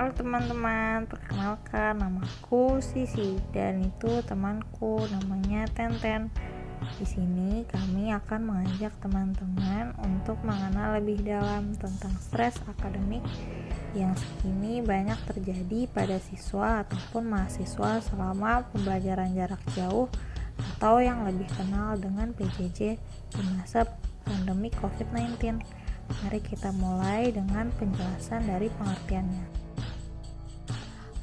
Halo teman-teman, perkenalkan namaku Sisi dan itu temanku namanya Tenten. Di sini kami akan mengajak teman-teman untuk mengenal lebih dalam tentang stres akademik yang kini banyak terjadi pada siswa ataupun mahasiswa selama pembelajaran jarak jauh atau yang lebih kenal dengan PJJ di masa pandemi COVID-19. Mari kita mulai dengan penjelasan dari pengertiannya.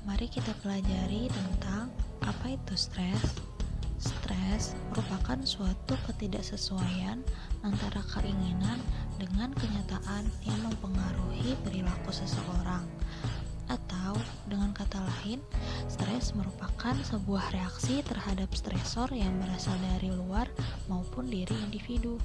Mari kita pelajari tentang apa itu stres. Stres merupakan suatu ketidaksesuaian antara keinginan dengan kenyataan yang mempengaruhi perilaku seseorang. Atau dengan kata lain, stres merupakan sebuah reaksi terhadap stresor yang berasal dari luar maupun diri individu.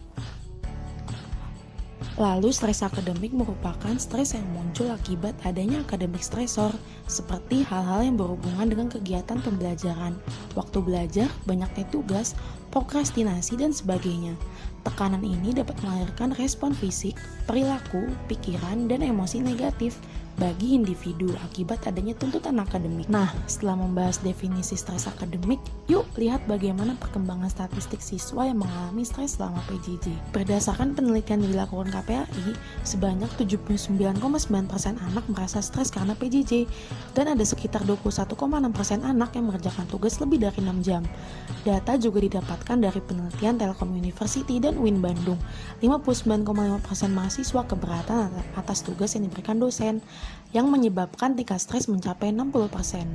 Lalu stres akademik merupakan stres yang muncul akibat adanya akademik stresor, seperti hal-hal yang berhubungan dengan kegiatan pembelajaran, waktu belajar, banyaknya tugas, prokrastinasi, dan sebagainya. Tekanan ini dapat melahirkan respon fisik, perilaku, pikiran, dan emosi negatif bagi individu akibat adanya tuntutan akademik. Nah, setelah membahas definisi stres akademik, yuk lihat bagaimana perkembangan statistik siswa yang mengalami stres selama PJJ. Berdasarkan penelitian yang dilakukan KPAI, sebanyak 79,9% anak merasa stres karena PJJ, dan ada sekitar 21,6% anak yang mengerjakan tugas lebih dari 6 jam. Data juga didapatkan dari penelitian Telkom University dan UIN Bandung. 59,5% mahasiswa keberatan atas tugas yang diberikan dosen, yang menyebabkan tingkat stres mencapai 60%.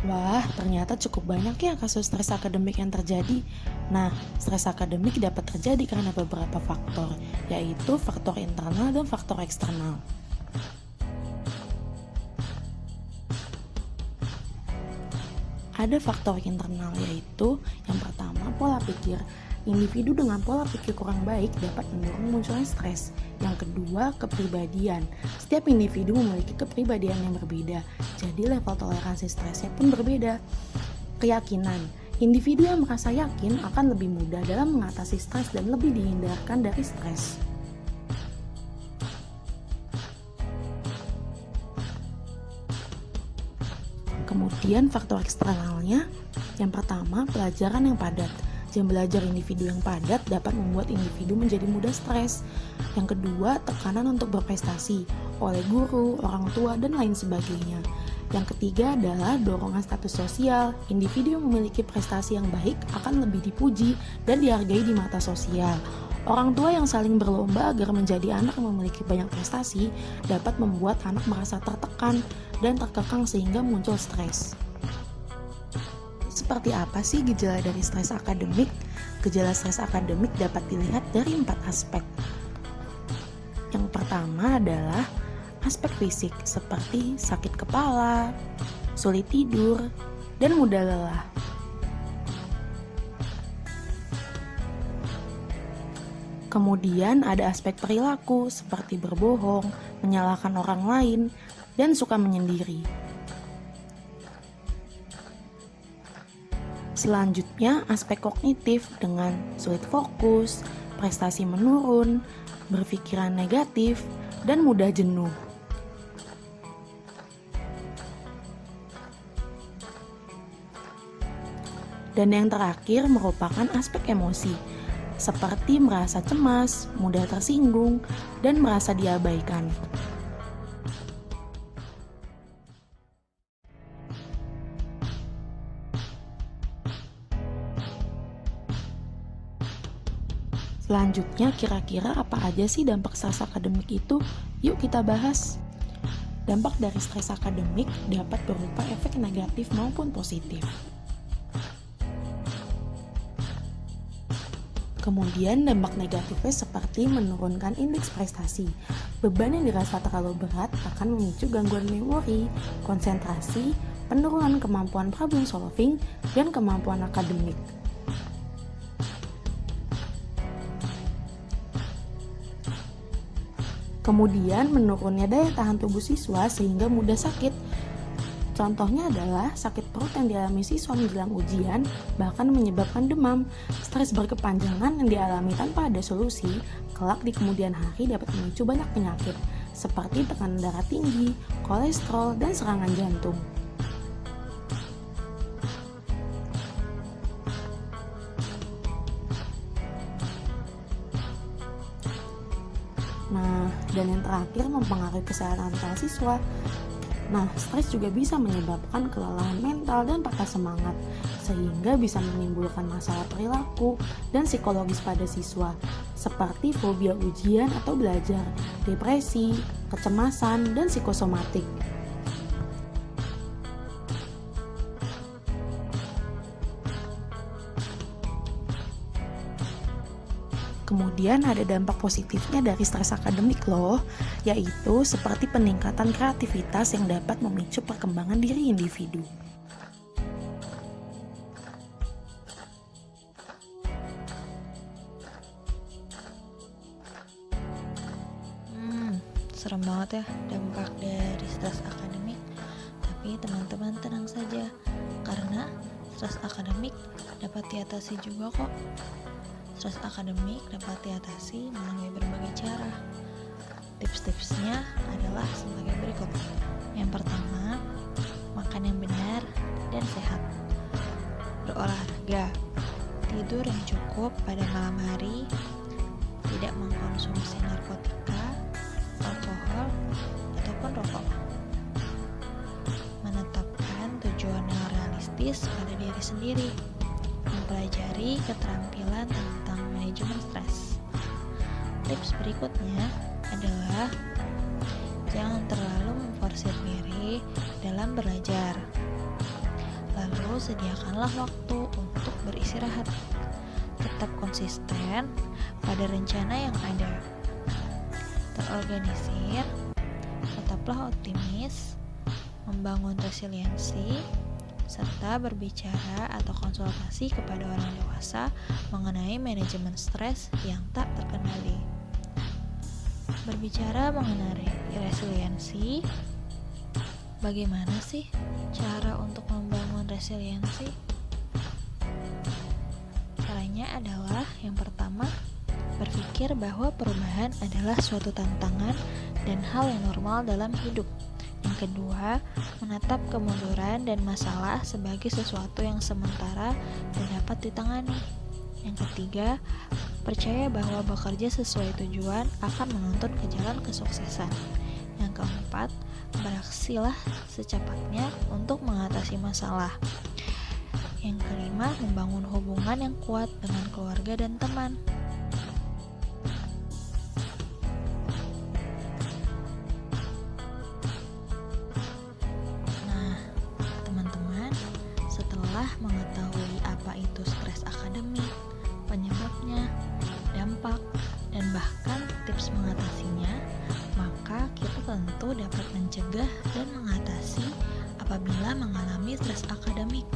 Wah, ternyata cukup banyak ya kasus stres akademik yang terjadi. Nah, stres akademik dapat terjadi karena beberapa faktor, yaitu faktor internal dan faktor eksternal. Ada faktor internal, yaitu yang pertama pola pikir. Individu dengan pola pikir kurang baik dapat mendorong munculnya stres. Yang kedua, kepribadian. Setiap individu memiliki kepribadian yang berbeda, jadi level toleransi stresnya pun berbeda. Keyakinan. Individu yang merasa yakin akan lebih mudah dalam mengatasi stres dan lebih dihindarkan dari stres. Kemudian faktor eksternalnya, yang pertama pelajaran yang padat. Jam belajar individu yang padat dapat membuat individu menjadi mudah stres. Yang kedua, tekanan untuk berprestasi oleh guru, orang tua, dan lain sebagainya. Yang ketiga adalah dorongan status sosial. Individu yang memiliki prestasi yang baik akan lebih dipuji dan dihargai di mata sosial. Orang tua yang saling berlomba agar menjadi anak yang memiliki banyak prestasi dapat membuat anak merasa tertekan dan terkekang sehingga muncul stres. Seperti apa sih gejala dari stres akademik? Gejala stres akademik dapat dilihat dari 4 aspek. Yang pertama adalah aspek fisik seperti sakit kepala, sulit tidur, dan mudah lelah. Kemudian ada aspek perilaku seperti berbohong, menyalahkan orang lain, dan suka menyendiri. Selanjutnya, aspek kognitif dengan sulit fokus, prestasi menurun, berpikiran negatif, dan mudah jenuh. Dan yang terakhir merupakan aspek emosi, seperti merasa cemas, mudah tersinggung, dan merasa diabaikan. Selanjutnya, kira-kira apa aja sih dampak stres akademik itu? Yuk kita bahas. Dampak dari stres akademik dapat berupa efek negatif maupun positif. Kemudian dampak negatifnya seperti menurunkan indeks prestasi. Beban yang dirasa terlalu berat akan memicu gangguan memori, konsentrasi, penurunan kemampuan problem solving, dan kemampuan akademik. Kemudian menurunnya daya tahan tubuh siswa sehingga mudah sakit. Contohnya adalah sakit perut yang dialami siswa menjelang ujian, bahkan menyebabkan demam. Stres berkepanjangan yang dialami tanpa ada solusi, kelak di kemudian hari dapat memicu banyak penyakit, seperti tekanan darah tinggi, kolesterol, dan serangan jantung. Nah, dan yang terakhir mempengaruhi kesehatan mental siswa. Nah, stres juga bisa menyebabkan kelelahan mental dan patah semangat, sehingga bisa menimbulkan masalah perilaku dan psikologis pada siswa, seperti fobia ujian atau belajar, depresi, kecemasan, dan psikosomatik. Kemudian ada dampak positifnya dari stres akademik loh, yaitu seperti peningkatan kreativitas yang dapat memicu perkembangan diri individu. Serem banget ya dampak dari stres akademik. Tapi teman-teman tenang saja, karena stres akademik dapat diatasi juga kok. Stres akademik dapat diatasi melalui berbagai cara. Tips-tipsnya adalah sebagai berikut. Yang pertama, makan yang benar dan sehat. Berolahraga, tidur yang cukup pada malam hari, tidak mengkonsumsi narkotika, alkohol, ataupun rokok. Menetapkan tujuan yang realistis pada diri sendiri. Mempelajari keterampilan tentang manajemen stres. Tips berikutnya adalah jangan terlalu memforsir diri dalam belajar. Lalu sediakanlah waktu untuk beristirahat. Tetap konsisten pada rencana yang ada. Terorganisir, tetaplah optimis, membangun resiliensi, serta berbicara atau konsultasi kepada orang dewasa mengenai manajemen stres yang tak terkendali. Berbicara mengenai resiliensi, bagaimana sih cara untuk membangun resiliensi? Caranya adalah yang pertama, berpikir bahwa perubahan adalah suatu tantangan dan hal yang normal dalam hidup. Yang kedua, menatap kemunduran dan masalah sebagai sesuatu yang sementara dan dapat ditangani. Yang ketiga, percaya bahwa bekerja sesuai tujuan akan menuntun ke jalan kesuksesan. Yang keempat, beraksilah secepatnya untuk mengatasi masalah. Yang kelima, membangun hubungan yang kuat dengan keluarga dan teman. Setelah mengetahui apa itu stres akademik, penyebabnya, dampak, dan bahkan tips mengatasinya, maka kita tentu dapat mencegah dan mengatasi apabila mengalami stres akademik,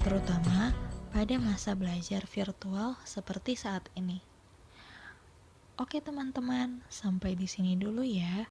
terutama pada masa belajar virtual seperti saat ini. Oke teman-teman, sampai di sini dulu ya.